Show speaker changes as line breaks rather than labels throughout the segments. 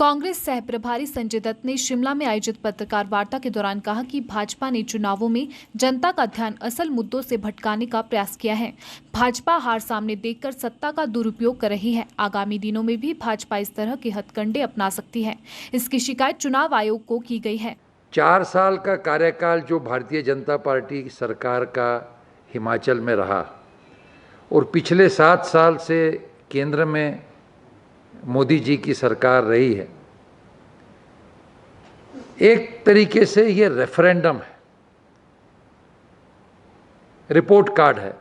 कांग्रेस सह प्रभारी संजय दत्त ने शिमला में आयोजित पत्रकार वार्ता के दौरान कहा कि भाजपा ने चुनावों में जनता का ध्यान असल मुद्दों से भटकाने का प्रयास किया है। भाजपा हार सामने देखकर सत्ता का दुरुपयोग कर रही है। आगामी दिनों में भी भाजपा इस तरह के हथकंडे अपना सकती है। इसकी शिकायत चुनाव आयोग को की गई है।
4 साल का कार्यकाल जो भारतीय जनता पार्टी सरकार का हिमाचल में रहा और पिछले 7 साल से केंद्र में मोदी जी की सरकार रही है, एक तरीके से ये रेफरेंडम है, रिपोर्ट कार्ड है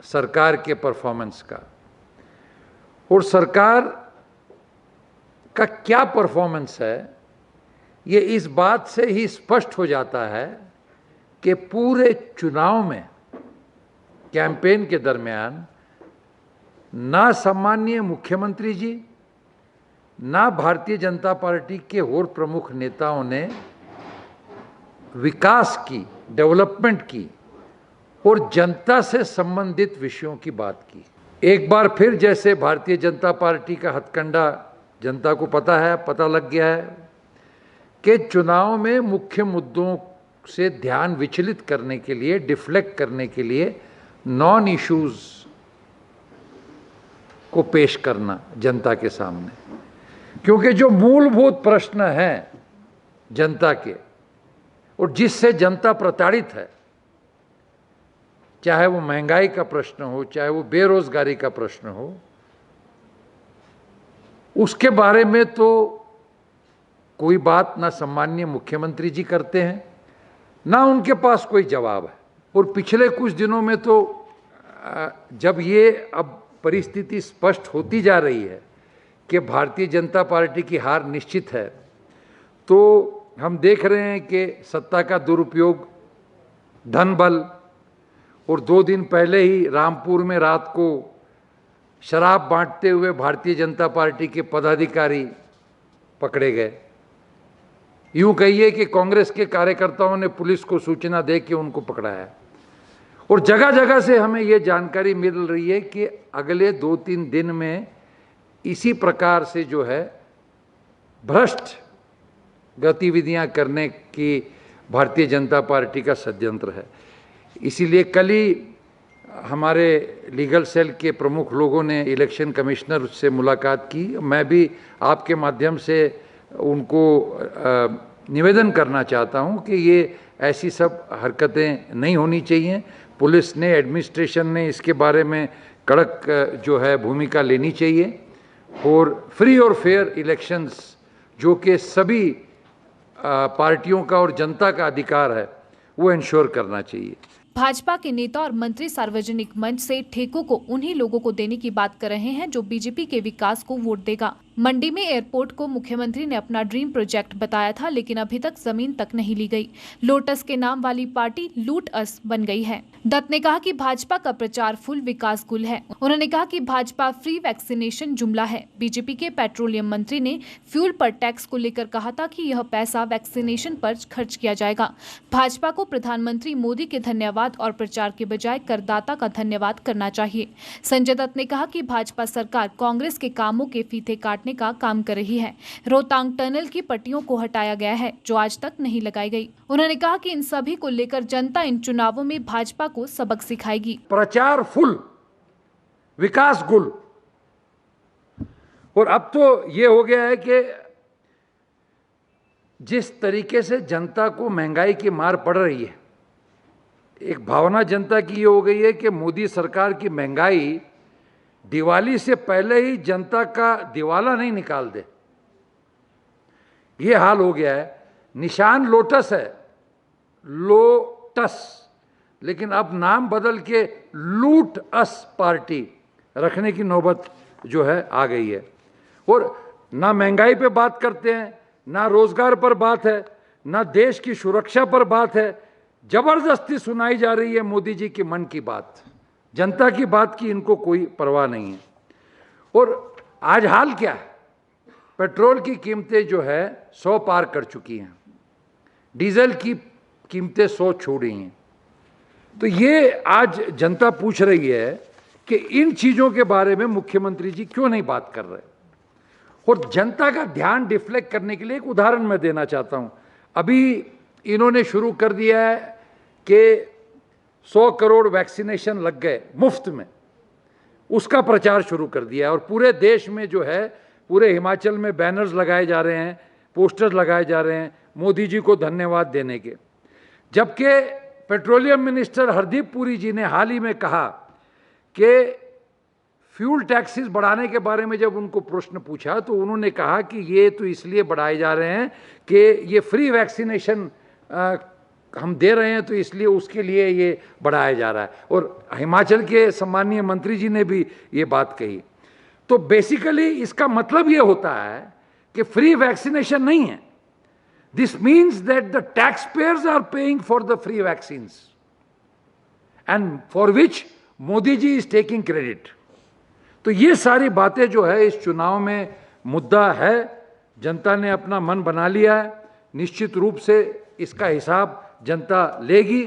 सरकार के परफॉर्मेंस का। और सरकार का क्या परफॉर्मेंस है ये इस बात से ही स्पष्ट हो जाता है कि पूरे चुनाव में कैंपेन के दरमियान ना सम्माननीय मुख्यमंत्री जी ना भारतीय जनता पार्टी के और प्रमुख नेताओं ने विकास की, डेवलपमेंट की और जनता से संबंधित विषयों की बात की। एक बार फिर जैसे भारतीय जनता पार्टी का हथकंडा जनता को पता लग गया है कि चुनाव में मुख्य मुद्दों से ध्यान विचलित करने के लिए, डिफ्लेक्ट करने के लिए नॉन इश्यूज को पेश करना जनता के सामने, क्योंकि जो मूलभूत प्रश्न हैं जनता के और जिससे जनता प्रताड़ित है, चाहे वो महंगाई का प्रश्न हो, चाहे वो बेरोजगारी का प्रश्न हो, उसके बारे में तो कोई बात ना सम्माननीय मुख्यमंत्री जी करते हैं, ना उनके पास कोई जवाब है। और पिछले कुछ दिनों में तो जब ये अब परिस्थिति स्पष्ट होती जा रही है कि भारतीय जनता पार्टी की हार निश्चित है, तो हम देख रहे हैं कि सत्ता का दुरुपयोग, धन बल, और 2 दिन पहले ही रामपुर में रात को शराब बांटते हुए भारतीय जनता पार्टी के पदाधिकारी पकड़े गए। यूं कहिए कि कांग्रेस के कार्यकर्ताओं ने पुलिस को सूचना दे के उनको पकड़ाया। और जगह जगह से हमें ये जानकारी मिल रही है कि अगले 2-3 दिन में इसी प्रकार से जो है भ्रष्ट गतिविधियां करने की भारतीय जनता पार्टी का षड्यंत्र है। इसीलिए कल ही हमारे लीगल सेल के प्रमुख लोगों ने इलेक्शन कमिश्नर से मुलाकात की। मैं भी आपके माध्यम से उनको निवेदन करना चाहता हूं कि ये ऐसी सब हरकतें नहीं होनी चाहिए। पुलिस ने, एडमिनिस्ट्रेशन ने इसके बारे में कड़क जो है भूमिका लेनी चाहिए और फ्री और फेयर इलेक्शंस, जो कि सभी पार्टियों का और जनता का अधिकार है, वो इंश्योर करना चाहिए।
भाजपा के नेता और मंत्री सार्वजनिक मंच से ठेकों को उन्हीं लोगों को देने की बात कर रहे हैं जो बीजेपी के विकास को वोट देगा। मंडी में एयरपोर्ट को मुख्यमंत्री ने अपना ड्रीम प्रोजेक्ट बताया था, लेकिन अभी तक जमीन तक नहीं ली गई। लोटस के नाम वाली पार्टी लूट अस बन गई है। दत्त ने कहा कि भाजपा का प्रचार फुल विकास गुल है। उन्होंने कहा कि भाजपा फ्री वैक्सीनेशन जुमला है। बीजेपी के पेट्रोलियम मंत्री ने फ्यूल पर टैक्स को लेकर कहा था कि यह पैसा वैक्सीनेशन पर खर्च किया जाएगा। भाजपा को प्रधानमंत्री मोदी के धन्यवाद और प्रचार के बजाय करदाता का धन्यवाद करना चाहिए। संजय दत्त ने कहा कि भाजपा सरकार कांग्रेस के कामों के फीते काटने का काम कर रही है। रोहतांग टनल की पट्टियों को हटाया गया है जो आज तक नहीं लगाई गई। उन्होंने कहा कि इन सभी को लेकर जनता इन चुनावों में भाजपा को सबक सिखाएगी।
प्रचार फुल, विकास गुल। और अब तो ये हो गया है कि जिस तरीके से जनता को महंगाई की मार पड़ रही है, एक भावना जनता की ये हो गई है कि मोदी सरकार की महंगाई दिवाली से पहले ही जनता का दिवाला नहीं निकाल दे, ये हाल हो गया है। निशान लोटस है, लोटस, लेकिन अब नाम बदल के लूट अस पार्टी रखने की नौबत जो है आ गई है। और ना महंगाई पे बात करते हैं, ना रोजगार पर बात है, ना देश की सुरक्षा पर बात है। जबरदस्ती सुनाई जा रही है मोदी जी की मन की बात, जनता की बात की इनको कोई परवाह नहीं है। और आज हाल क्या है, पेट्रोल की कीमतें जो है 100 पार कर चुकी हैं, डीजल की कीमतें 100 छू रही हैं। तो ये आज जनता पूछ रही है कि इन चीज़ों के बारे में मुख्यमंत्री जी क्यों नहीं बात कर रहे। और जनता का ध्यान डिफ्लेक्ट करने के लिए एक उदाहरण मैं देना चाहता हूं। अभी इन्होंने शुरू कर दिया है कि 100 करोड़ वैक्सीनेशन लग गए मुफ्त में, उसका प्रचार शुरू कर दिया है। और पूरे देश में जो है, पूरे हिमाचल में बैनर्स लगाए जा रहे हैं, पोस्टर्स लगाए जा रहे हैं मोदी जी को धन्यवाद देने के। जबकि पेट्रोलियम मिनिस्टर हरदीप पुरी जी ने हाल ही में कहा कि फ्यूल टैक्सेस बढ़ाने के बारे में जब उनको प्रश्न पूछा तो उन्होंने कहा कि ये तो इसलिए बढ़ाए जा रहे हैं कि ये फ्री वैक्सीनेशन हम दे रहे हैं, तो इसलिए उसके लिए ये बढ़ाया जा रहा है। और हिमाचल के सम्मानीय मंत्री जी ने भी ये बात कही। तो बेसिकली इसका मतलब ये होता है कि फ्री वैक्सीनेशन नहीं है। This means that the tax payers are paying for the free vaccines and for which Modi ji is taking credit. तो ये सारी बातें जो है इस चुनाव में मुद्दा है। जनता ने अपना मन बना लिया है, निश्चित रूप से इसका हिसाब जनता लेगी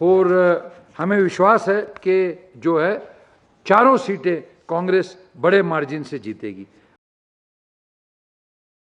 और हमें विश्वास है कि जो है चारों सीटें कांग्रेस बड़े मार्जिन से जीतेगी।